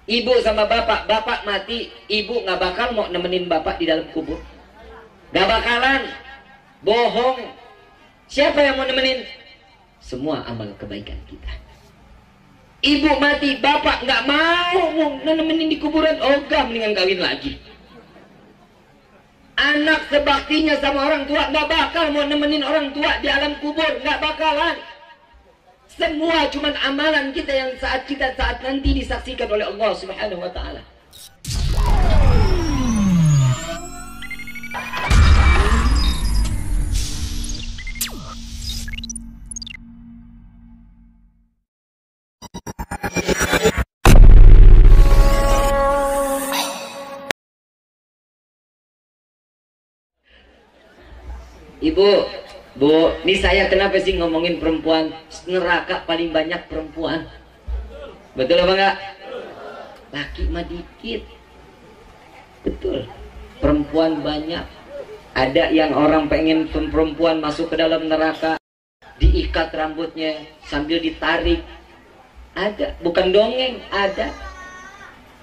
Ibu sama bapak, bapak mati, ibu nggak bakal mau nemenin bapak di dalam kubur. Nggak bakalan. Bohong. Siapa yang mau nemenin? Semua amal kebaikan kita. Ibu mati, bapak nggak mau nemenin di kuburan, ogah mendingan kawin lagi. Anak sebaktinya sama orang tua nggak bakal mau nemenin orang tua di alam kubur, nggak bakalan. Semua cuman amalan kita yang saat nanti disaksikan oleh Allah Subhanahu wa taala. Ibu, Bu, ini saya kenapa sih ngomongin perempuan? Neraka paling banyak perempuan. Betul apa enggak? Laki mah dikit. Betul. Perempuan banyak. Ada yang orang pengen perempuan masuk ke dalam neraka, diikat rambutnya sambil ditarik. Ada, bukan dongeng, ada.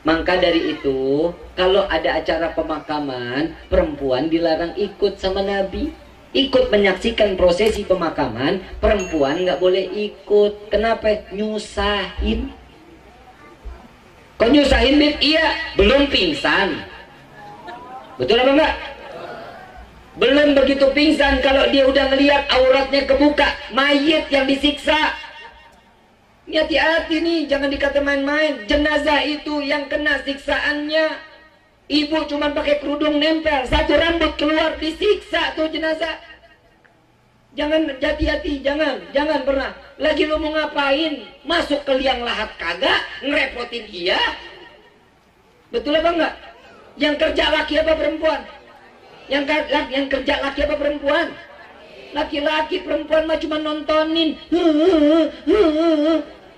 Maka dari itu, kalau ada acara pemakaman, perempuan dilarang ikut sama Nabi. Ikut menyaksikan prosesi pemakaman, perempuan nggak boleh ikut. Kenapa? Nyusahin. Kok nyusahin, Bib? Iya, belum pingsan. Betul apa enggak? Belum begitu pingsan, kalau dia udah ngelihat auratnya kebuka, mayit yang disiksa. Ini hati-hati nih, jangan dikata main-main. Jenazah itu yang kena siksaannya. Ibu cuma pakai kerudung nempel, satu rambut keluar, disiksa tuh jenazah. Jangan, hati-hati, jangan pernah. Lagi lu mau ngapain? Masuk ke liang lahat kagak, ngerepotin dia. Betul apa enggak? Yang kerja laki apa perempuan? Yang kerja laki apa perempuan? Laki-laki, perempuan mah cuma nontonin.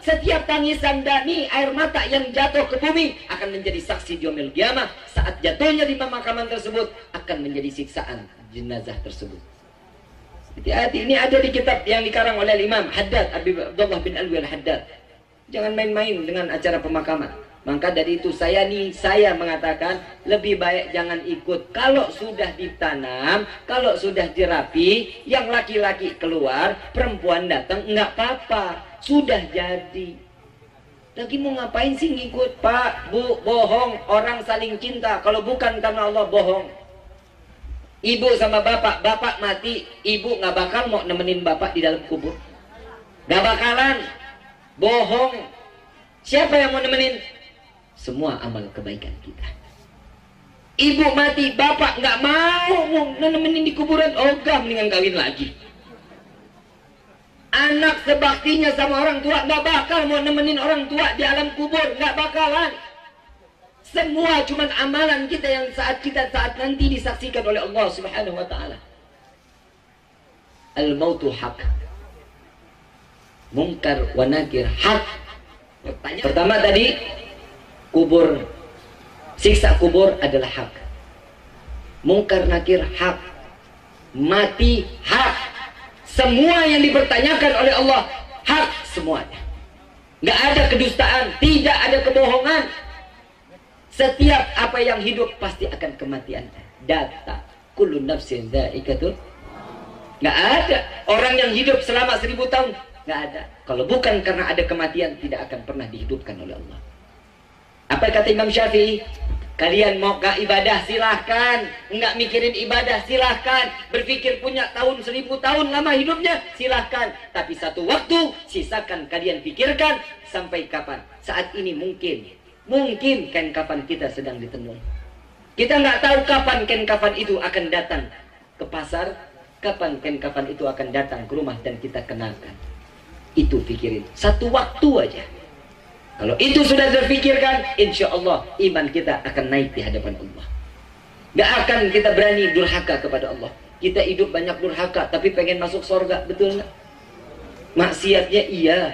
Setiap tangisan Dani, air mata yang jatuh ke bumi akan menjadi saksi di yaumil qiyamah. Saat jatuhnya di pemakaman tersebut akan menjadi siksaan jenazah tersebut. Hati-hati, ini ada di kitab yang dikarang oleh Imam Haddad, Abdullah bin Alwi al-Haddad. Jangan main-main dengan acara pemakaman. Maka dari itu saya mengatakan lebih baik jangan ikut. Kalau sudah ditanam, kalau sudah dirapi, yang laki-laki keluar, perempuan datang, nggak apa-apa. Sudah jadi. Lagi mau ngapain sih ngikut? Pak, Bu, bohong. Orang saling cinta. Kalau bukan karena Allah, bohong. Ibu sama bapak, bapak mati, ibu nggak bakal mau nemenin bapak di dalam kubur. Nggak bakalan. Bohong. Siapa yang mau nemenin? Semua amal kebaikan kita. Ibu mati, bapak nggak mau nemenin di kuburan, ogah mendingan kawin lagi. Anak sebaktinya sama orang tua nggak bakal mau nemenin orang tua di alam kubur, nggak bakalan. Semua cuman amalan kita yang saat nanti disaksikan oleh Allah Subhanahu wa taala. Al-mautu haq. Munkar wa nakir haq. Pertama tadi, kubur, siksa kubur adalah hak. Munkar nakir hak. Mati hak. Semua yang dipertanyakan oleh Allah hak semuanya. Nggak ada kedustaan, tidak ada kebohongan. Setiap apa yang hidup pasti akan kematian. Data kullu nafsin dha'iqatul. Nggak ada orang yang hidup selama 1000 tahun, nggak ada. Kalau bukan karena ada kematian, tidak akan pernah dihidupkan oleh Allah. Apa kata Imam Syafi'i? Kalian mau ke ibadah silahkan, nggak mikirin ibadah silahkan, berpikir punya tahun 1000 tahun lama hidupnya silahkan, tapi satu waktu sisakan kalian pikirkan sampai kapan. Saat ini mungkin kain kafan kita sedang ditenun. Kita nggak tahu kapan kain kafan itu akan datang ke pasar, kapan kain kafan itu akan datang ke rumah dan kita kenakan. Itu pikirin satu waktu aja. Kalau itu sudah terpikirkan, insya Allah iman kita akan naik di hadapan Allah. Gak akan kita berani durhaka kepada Allah. Kita hidup banyak durhaka, tapi pengen masuk surga, betul nggak? Maksiatnya iya.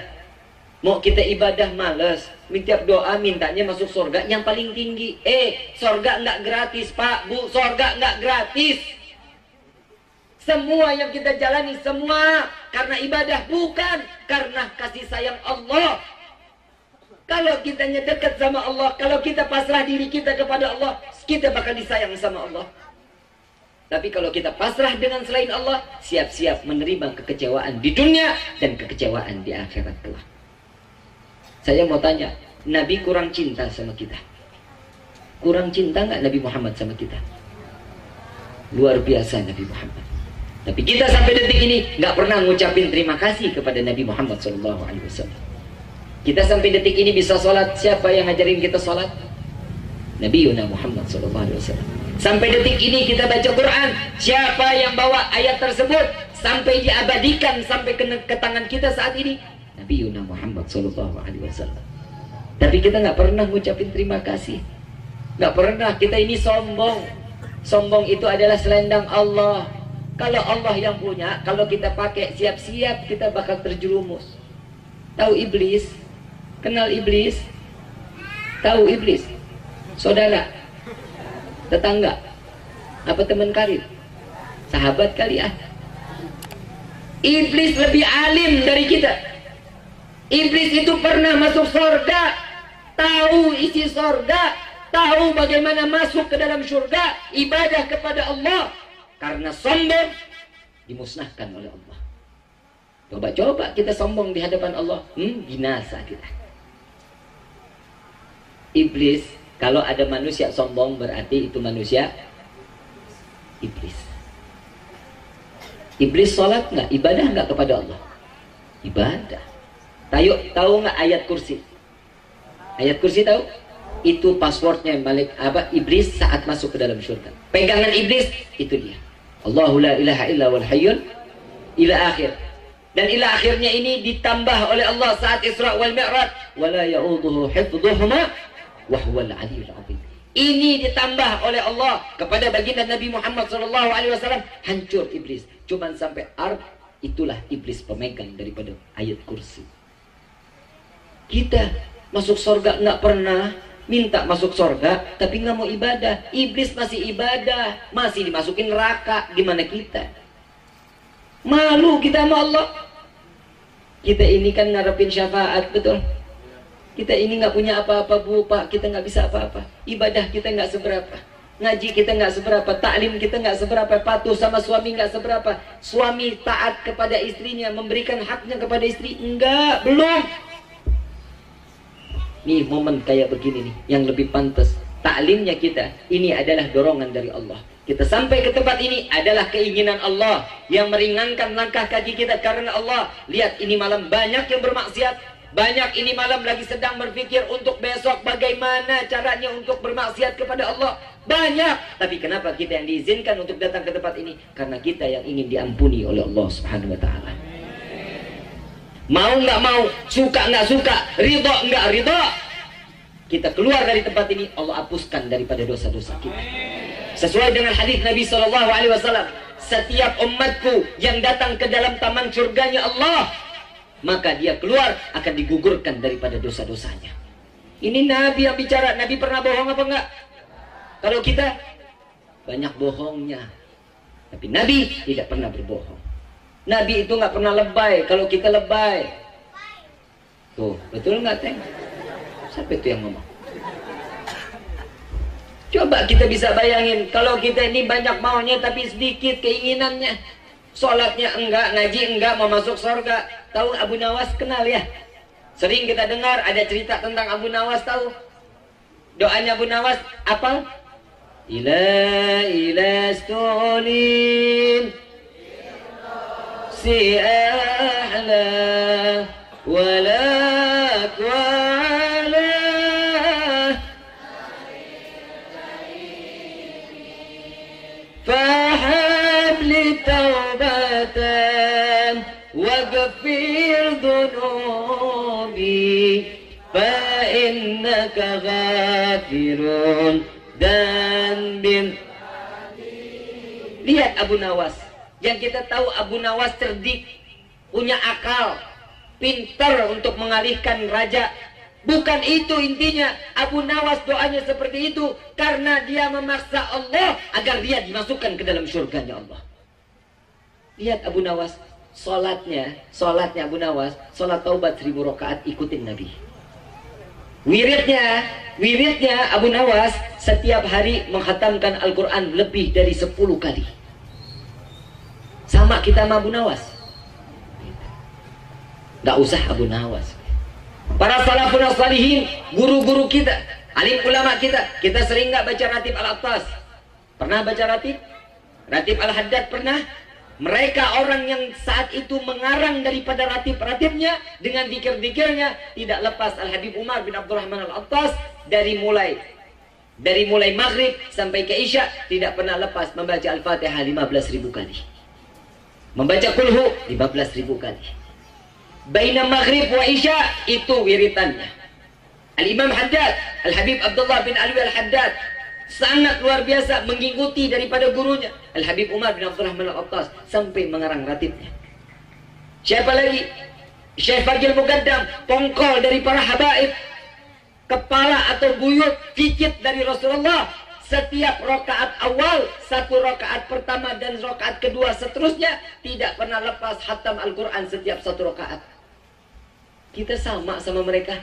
Mau kita ibadah males, tiap doa mintanya masuk surga yang paling tinggi. Surga nggak gratis, Pak, Bu, surga nggak gratis. Semua yang kita jalani semua karena ibadah, bukan karena kasih sayang Allah. Kalau kitanya dekat sama Allah, kalau kita pasrah diri kita kepada Allah, kita bakal disayang sama Allah. Tapi kalau kita pasrah dengan selain Allah, siap-siap menerima kekecewaan di dunia dan kekecewaan di akhirat kelak. Saya mau tanya, Nabi kurang cinta sama kita? Kurang cinta nggak Nabi Muhammad sama kita? Luar biasa Nabi Muhammad. Tapi kita sampai detik ini nggak pernah ngucapin terima kasih kepada Nabi Muhammad SAW. Kita sampai detik ini bisa sholat, siapa yang ngajarin kita sholat? Nabi Muhammad SAW. Sampai detik ini kita baca Quran, siapa yang bawa ayat tersebut sampai diabadikan sampai ke tangan kita saat ini? Nabi Muhammad SAW. Tapi kita nggak pernah ngucapin terima kasih. Nggak pernah. Kita ini sombong. Sombong itu adalah selendang Allah. Kalau Allah yang punya, kalau kita pakai siap-siap kita bakal terjerumus. Tahu iblis? Kenal iblis? Tahu iblis? Saudara? Tetangga? Apa teman karib? Sahabat kali ah. Iblis lebih alim dari kita. Iblis itu pernah masuk surga, tahu isi surga, tahu bagaimana masuk ke dalam surga, ibadah kepada Allah. Karena sombong dimusnahkan oleh Allah. Coba-coba kita sombong di hadapan Allah, binasa kita. Iblis, kalau ada manusia sombong berarti itu manusia iblis. Iblis sholat nggak, ibadah nggak kepada Allah? Ibadah. Tahu nggak ayat kursi? Ayat kursi tahu? Itu passwordnya balik iblis saat masuk ke dalam surga. Pegangan iblis itu dia. Allahu la ilaha illa wal hayyul ila akhir. Dan ila akhirnya ini ditambah oleh Allah saat Isra wal Mi'raj, wala ya'uduhu hifdhuhuma wa huwal aliyyul azim. Ini ditambah oleh Allah kepada baginda Nabi Muhammad SAW. Hancur iblis. Cuman sampai itulah iblis pemegang daripada ayat kursi. Kita masuk surga nggak pernah minta masuk surga, tapi nggak mau ibadah. Iblis masih ibadah, masih dimasukin neraka. Gimana kita? Malu kita sama Allah. Kita ini kan ngarepin syafaat, betul? Kita ini nggak punya apa-apa Bu, Pak. Kita nggak bisa apa-apa. Ibadah kita nggak seberapa. Ngaji kita nggak seberapa. Taklim kita nggak seberapa. Patuh sama suami nggak seberapa. Suami taat kepada istrinya, memberikan haknya kepada istri. Enggak, belum. Nih momen kayak begini nih yang lebih pantas. Taklimnya kita ini adalah dorongan dari Allah. Kita sampai ke tempat ini adalah keinginan Allah yang meringankan langkah kaki kita karena Allah. Lihat ini malam banyak yang bermaksiat. Banyak ini malam lagi sedang berpikir untuk besok bagaimana caranya untuk bermaksiat kepada Allah. Banyak. Tapi kenapa kita yang diizinkan untuk datang ke tempat ini? Karena kita yang ingin diampuni oleh Allah Subhanahu wa Ta'ala. Mau nggak mau, suka nggak suka, ridho nggak ridho, kita keluar dari tempat ini, Allah hapuskan daripada dosa-dosa kita. Sesuai dengan hadis Nabi SAW, setiap umatku yang datang ke dalam taman surganya Allah, maka dia keluar akan digugurkan daripada dosa-dosanya. Ini Nabi yang bicara. Nabi pernah bohong apa enggak? Kalau kita banyak bohongnya, tapi Nabi tidak pernah berbohong. Nabi itu nggak pernah lebay. Kalau kita lebay, tuh betul nggak Teng? Siapa itu yang ngomong? Coba kita bisa bayangin kalau kita ini banyak maunya tapi sedikit keinginannya. Sholatnya enggak, ngaji enggak, mau masuk surga. Tahu Abu Nawas, kenal ya? Sering kita dengar ada cerita tentang Abu Nawas, tahu? Doanya Abu Nawas apa? Ila stulin si a'la walak wala fahab li taubatan waghfir dhunubi fa innaka ghafirun dan bin. Lihat Abu Nawas. Yang kita tahu Abu Nawas cerdik, punya akal, pintar untuk mengalihkan raja. Bukan itu intinya. Abu Nawas doanya seperti itu karena dia memaksa Allah agar dia dimasukkan ke dalam surganya Allah. Lihat Abu Nawas, sholatnya Abu Nawas, sholat taubat 1000 rakaat ikutin Nabi. Wiridnya Abu Nawas setiap hari menghatamkan Al-Quran lebih dari 10 kali. Sama kita sama Abu Nawas. Gak usah Abu Nawas. Para salafun salihin, guru-guru kita, alim ulama kita sering gak baca Ratib Al-Attas? Pernah baca Ratib? Ratib Al-Haddad pernah? Mereka orang yang saat itu mengarang daripada ratib-ratibnya dengan zikir-zikirnya tidak lepas Al-Habib Umar bin Abdurrahman Al-Attas dari mulai maghrib sampai ke isya tidak pernah lepas membaca Al-Fatihah 15.000 kali. Membaca Kulhu 15.000 kali. Baina maghrib wa isya itu wiritannya. Al-Imam Haddad, Al-Habib Abdullah bin Alwi Al-Haddad sangat luar biasa mengikuti daripada gurunya Al-Habib Umar bin Abdurrahman Al-Attas sampai mengarang ratibnya. Siapa lagi? Syekh Fagil Muqaddam, tongkol dari para habaib, kepala atau buyut cicit dari Rasulullah. Setiap rakaat awal, 1 rakaat pertama dan rakaat kedua seterusnya tidak pernah lepas khatam Al-Quran setiap 1 rakaat. Kita sama mereka.